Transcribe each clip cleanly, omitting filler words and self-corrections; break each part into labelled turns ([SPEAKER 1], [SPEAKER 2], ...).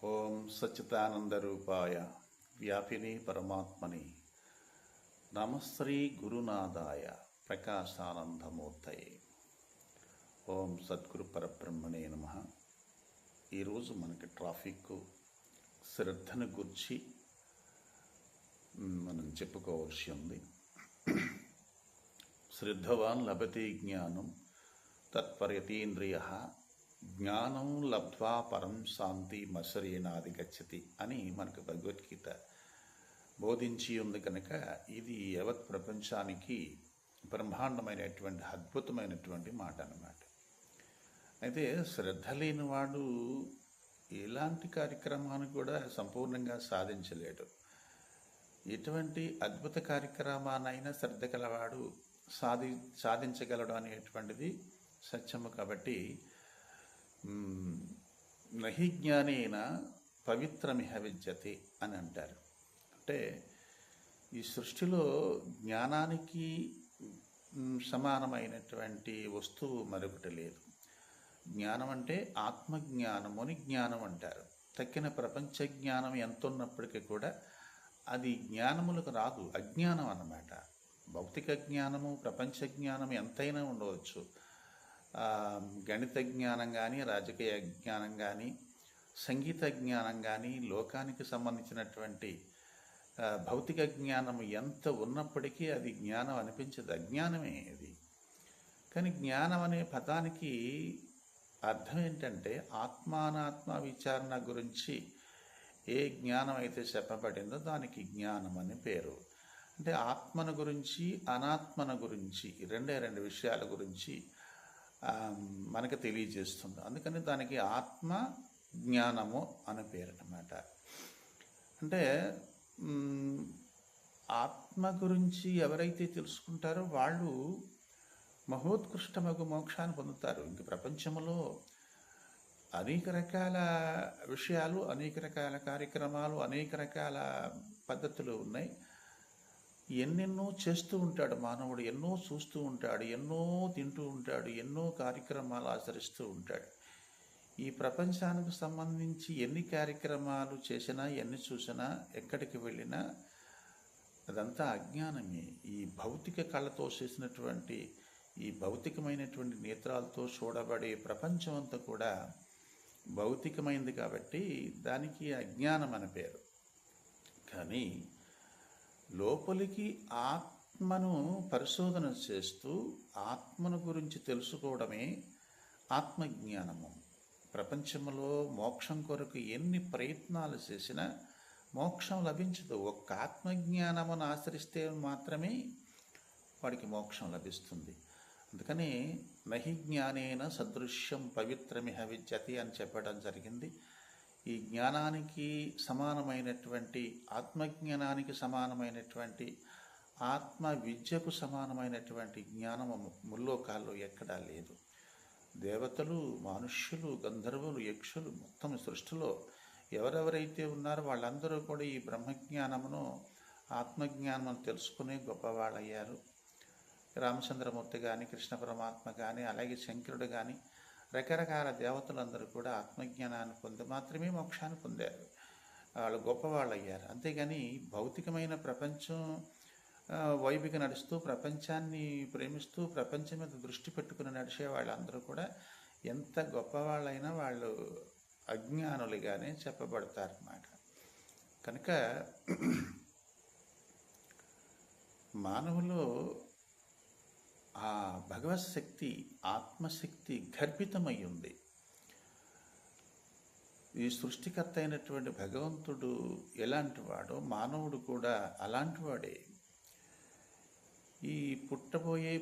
[SPEAKER 1] ఓం సచ్చిదానందరూపాయ వ్యాపిని పరమాత్మని నమశ్రీ గురునాథాయ ప్రకాశానందమూర్తయే. ఓం సద్గురు పరబ్రహ్మణే నమః. ఈరోజు మనకి ట్రాఫిక్ శ్రద్ధను గురించి మనం చెప్పుకోవాల్సి ఉంది. శ్రద్ధవాన్ లభతే జ్ఞానం తత్పర్యతీంద్రియ జ్ఞానం లబ్ధ్వా పరం శాంతి మసరేనాది గచ్చతి అని మనకు భగవద్గీత బోధించి ఉంది. కనుక ఇది యావత్ ప్రపంచానికి బ్రహ్మాండమైనటువంటి అద్భుతమైనటువంటి మాట అన్నమాట. అయితే శ్రద్ధ లేనివాడు ఎలాంటి కార్యక్రమాన్ని కూడా సంపూర్ణంగా సాధించలేడు. ఎటువంటి అద్భుత కార్యక్రమాన్నైనా శ్రద్ధ గలవాడు సాధించగలడు అనేటువంటిది సత్యము. కాబట్టి నహి జ్ఞానేన పవిత్రమిహ విద్యతే అని అంటారు. అంటే ఈ సృష్టిలో జ్ఞానానికి సమానమైనటువంటి వస్తువు మరొకటి లేదు. జ్ఞానం అంటే ఆత్మజ్ఞానము అని జ్ఞానం అంటారు. తక్కిన ప్రపంచ జ్ఞానం ఎంత ఉన్నప్పటికీ కూడా అది జ్ఞానములకు రాదు, అజ్ఞానం అన్నమాట. భౌతిక జ్ఞానము ప్రపంచ జ్ఞానం ఎంతైనా ఉండవచ్చు. గణిత జ్ఞానం కానీ, రాజకీయ జ్ఞానం కానీ, సంగీత జ్ఞానం కానీ, లోకానికి సంబంధించినటువంటి భౌతిక జ్ఞానం ఎంత ఉన్నప్పటికీ అది జ్ఞానం అనిపించదు, అజ్ఞానమే అది. కానీ జ్ఞానం అనే పదానికి అర్థం ఏంటంటే ఆత్మానాత్మ విచారణ గురించి ఏ జ్ఞానం అయితే చెప్పబడిందో దానికి జ్ఞానం అని పేరు. అంటే ఆత్మను గురించి అనాత్మను గురించి రెండు విషయాల గురించి మనకు తెలియజేస్తుంది. అందుకని దానికి ఆత్మ జ్ఞానము అనే పేరు అన్నమాట. అంటే ఆత్మ గురించి ఎవరైతే తెలుసుకుంటారో వాళ్ళు మహోత్కృష్టమగు మోక్షాన్ని పొందుతారు. ఇంక ప్రపంచంలో అనేక రకాల విషయాలు, అనేక రకాల కార్యక్రమాలు, అనేక రకాల పద్ధతులు ఉన్నాయి. ఎన్నెన్నో చేస్తూ ఉంటాడు మానవుడు, ఎన్నో చూస్తూ ఉంటాడు, ఎన్నో తింటూ ఉంటాడు, ఎన్నో కార్యక్రమాలు ఆచరిస్తూ ఉంటాడు. ఈ ప్రపంచానికి సంబంధించి ఎన్ని కార్యక్రమాలు చేసినా, ఎన్ని చూసినా, ఎక్కడికి వెళ్ళినా అదంతా అజ్ఞానమే. ఈ భౌతిక కళ్ళతో చేసినటువంటి, ఈ భౌతికమైనటువంటి నేత్రాలతో చూడబడే ప్రపంచం అంతా కూడా భౌతికమైంది కాబట్టి దానికి అజ్ఞానం అని పేరు. కానీ లోపలికి ఆత్మను పరిశోధన చేస్తూ ఆత్మను గురించి తెలుసుకోవడమే ఆత్మజ్ఞానము. ప్రపంచంలో మోక్షం కొరకు ఎన్ని ప్రయత్నాలు చేసినా మోక్షం లభించదు. ఒక్క ఆత్మజ్ఞానమును ఆచరిస్తే మాత్రమే వాడికి మోక్షం లభిస్తుంది. అందుకని నహి జ్ఞానేన సదృశ్యం పవిత్రమిహ విద్యతే అని చెప్పడం జరిగింది. ఈ జ్ఞానానికి సమానమైనటువంటి, ఆత్మజ్ఞానానికి సమానమైనటువంటి, ఆత్మ విద్యకు సమానమైనటువంటి జ్ఞానము ముల్లోకాల్లో ఎక్కడా లేదు. దేవతలు, మనుష్యులు, గంధర్వులు, యక్షులు మొత్తం సృష్టిలో ఎవరెవరైతే ఉన్నారో వాళ్ళందరూ కూడా ఈ బ్రహ్మజ్ఞానమును, ఆత్మజ్ఞానమును తెలుసుకునే గొప్పవాళ్ళయ్యారు. రామచంద్రమూర్తి కానీ, కృష్ణ పరమాత్మ కానీ, అలాగే శంకరుడు కానీ, రకరకాల దేవతలందరూ కూడా ఆత్మజ్ఞానాన్ని పొంది మాత్రమే మోక్షాన్ని పొందారు. వాళ్ళు గొప్పవాళ్ళు అయ్యారు. అంతేగాని భౌతికమైన ప్రపంచం వైపుకి నడుస్తూ, ప్రపంచాన్ని ప్రేమిస్తూ, ప్రపంచం మీద దృష్టి పెట్టుకుని నడిచే వాళ్ళందరూ కూడా ఎంత గొప్పవాళ్ళైనా వాళ్ళు అజ్ఞానులుగానే చెప్పబడతారన్నమాట. కనుక మానవులో ఆ భగవత్ శక్తి, ఆత్మశక్తి గర్భితమై ఉంది. ఈ సృష్టికర్త అయినటువంటి భగవంతుడు ఎలాంటి వాడో మానవుడు కూడా అలాంటి వాడే. ఈ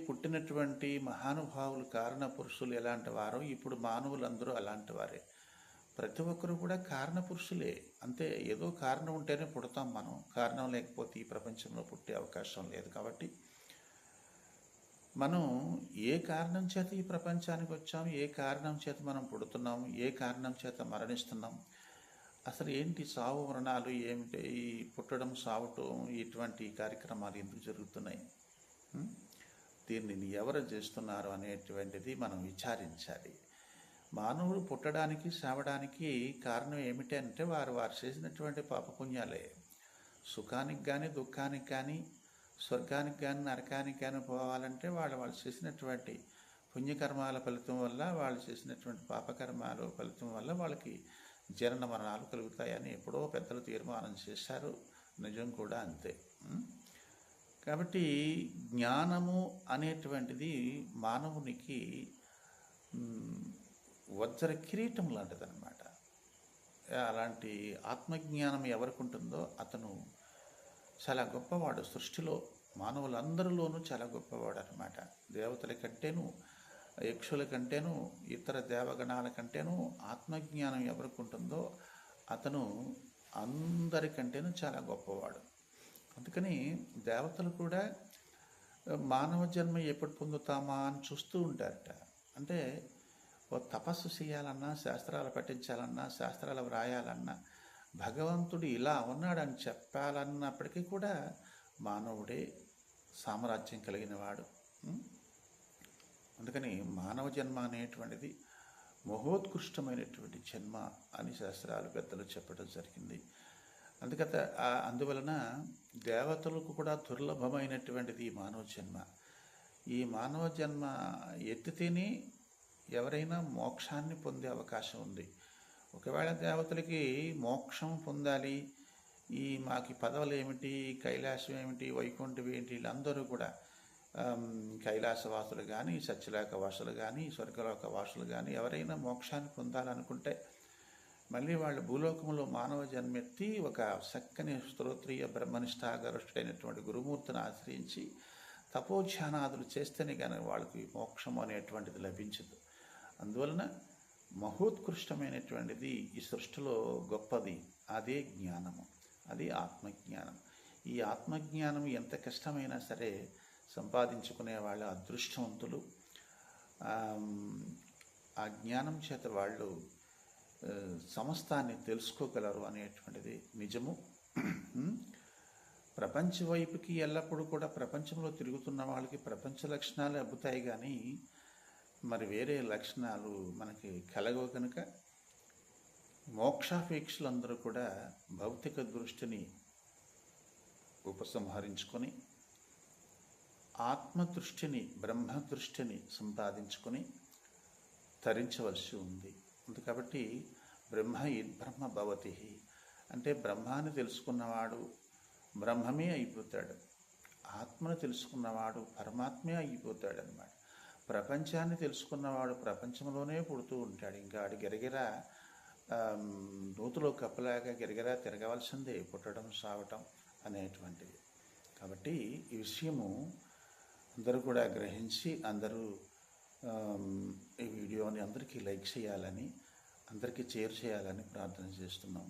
[SPEAKER 1] పుట్టినటువంటి మహానుభావులు, కారణ పురుషులు ఎలాంటి వారో ఇప్పుడు మానవులందరూ అలాంటి వారే. ప్రతి ఒక్కరు కూడా కారణ పురుషులే. అంతే, ఏదో కారణం ఉంటేనే పుడతాం మనం. కారణం లేకపోతే ఈ ప్రపంచంలో పుట్టే అవకాశం లేదు. కాబట్టి మనం ఏ కారణం చేత ఈ ప్రపంచానికి వచ్చాము, ఏ కారణం చేత మనం పుడుతున్నాము, ఏ కారణం చేత మరణిస్తున్నాం, అసలు ఏంటి సావు మరణాలు ఏమిటి, ఈ పుట్టడం, సావటం, ఇటువంటి కార్యక్రమాలు ఎందుకు జరుగుతున్నాయి, దీన్ని ఎవరు చేస్తున్నారు అనేటువంటిది మనం విచారించాలి. మానవుడు పుట్టడానికి చావడానికి కారణం ఏమిటి అంటే వారు చేసినటువంటి పాపపుణ్యాలే. సుఖానికి కానీ దుఃఖానికి కానీ స్వర్గానికి కానీ నరకానికి కానీ పోవాలంటే వాళ్ళు చేసినటువంటి పుణ్యకర్మాల ఫలితం వల్ల, వాళ్ళు చేసినటువంటి పాపకర్మాల ఫలితం వల్ల వాళ్ళకి జనన మరణాలు కలుగుతాయని ఎప్పుడో పెద్దలు తీర్మానం చేశారు. నిజం కూడా అంతే. కాబట్టి జ్ఞానము అనేటువంటిది మానవునికి వజ్ర కిరీటం లాంటిదన్నమాట. అలాంటి ఆత్మజ్ఞానం ఎవరికి ఉంటుందో అతను చాలా గొప్పవాడు. సృష్టిలో మానవులందరిలోనూ చాలా గొప్పవాడు అన్నమాట. దేవతల కంటేను, యక్షుల కంటేను, ఇతర దేవగణాల కంటేను ఆత్మజ్ఞానం ఎవరికి ఉంటుందో అతను అందరికంటేను చాలా గొప్పవాడు. అందుకని దేవతలు కూడా మానవ జన్మ ఎప్పుడు పొందుతామా అని చూస్తూ ఉంటారట. అంటే ఓ తపస్సు చేయాలన్నా, శాస్త్రాలు పఠించాలన్నా, శాస్త్రాలు వ్రాయాలన్నా, భగవంతుడు ఇలా ఉన్నాడని చెప్పాలన్నప్పటికీ కూడా మానవుడే సామ్రాజ్యం కలిగిన వాడు. అందుకని మానవ జన్మ అనేటువంటిది మహోత్కృష్టమైనటువంటి జన్మ అని శాస్త్రాలు పెద్దలు చెప్పడం జరిగింది. అందువలన దేవతలకు కూడా దుర్లభమైనటువంటిది ఈ మానవ జన్మ. ఈ మానవ జన్మ ఎత్తితేనే ఎవరైనా మోక్షాన్ని పొందే అవకాశం ఉంది. ఒకవేళ దేవతలకి మోక్షం పొందాలి, మాకు పదవులు ఏమిటి, కైలాసం ఏమిటి, వైకుంఠం ఏంటి, వీళ్ళందరూ కూడా కైలాసవాసులు కానీ, సత్యలోక వాసులు కానీ, స్వర్గలోక వాసులు కానీ ఎవరైనా మోక్షాన్ని పొందాలనుకుంటే మళ్ళీ వాళ్ళు భూలోకంలో మానవ జన్మెత్తి ఒక చక్కని స్తోత్రీయ బ్రహ్మనిష్టాగరుష్ఠుడైనటువంటి గురుమూర్తిని ఆశ్రయించి తపోధ్యానాదులు చేస్తేనే కానీ వాళ్ళకి మోక్షం అనేటువంటిది లభించదు. అందువలన మహోత్కృష్టమైనటువంటిది ఈ సృష్టిలో గొప్పది అదే జ్ఞానము, అది ఆత్మజ్ఞానం. ఈ ఆత్మజ్ఞానం ఎంత కష్టమైనా సరే సంపాదించుకునే వాళ్ళ అదృష్టవంతులు. ఆ జ్ఞానం చేత వాళ్ళు సమస్తాన్ని తెలుసుకోగలరు అనేటువంటిది నిజము. ప్రపంచ వైపుకి ఎల్లప్పుడూ కూడా ప్రపంచంలో తిరుగుతున్న వాళ్ళకి ప్రపంచ లక్షణాలు అబ్బుతాయి, కానీ మరి వేరే లక్షణాలు మనకి కలగవు. కనుక మోక్షాపేక్షలందరూ కూడా భౌతిక దృష్టిని ఉపసంహరించుకొని ఆత్మదృష్టిని, బ్రహ్మదృష్టిని సంపాదించుకొని తరించవలసి ఉంది. కాబట్టి బ్రహ్మ భవతి అంటే బ్రహ్మాన్ని తెలుసుకున్నవాడు బ్రహ్మమే అయిపోతాడు, ఆత్మను తెలుసుకున్నవాడు పరమాత్మే అయిపోతాడు అన్నమాట. ప్రపంచాన్ని తెలుసుకున్నవాడు ప్రపంచంలోనే పుడుతూ ఉంటాడు. ఇంకా ఆడి గిరగిరా నూతులో కప్పలాగా గిరగిరా తిరగవలసిందే, పుట్టడం సావటం అనేటువంటిది. కాబట్టి ఈ విషయము అందరూ కూడా గ్రహించి అందరూ ఈ వీడియోని అందరికీ లైక్ చేయాలని, అందరికీ షేర్ చేయాలని ప్రార్థన చేస్తున్నాం.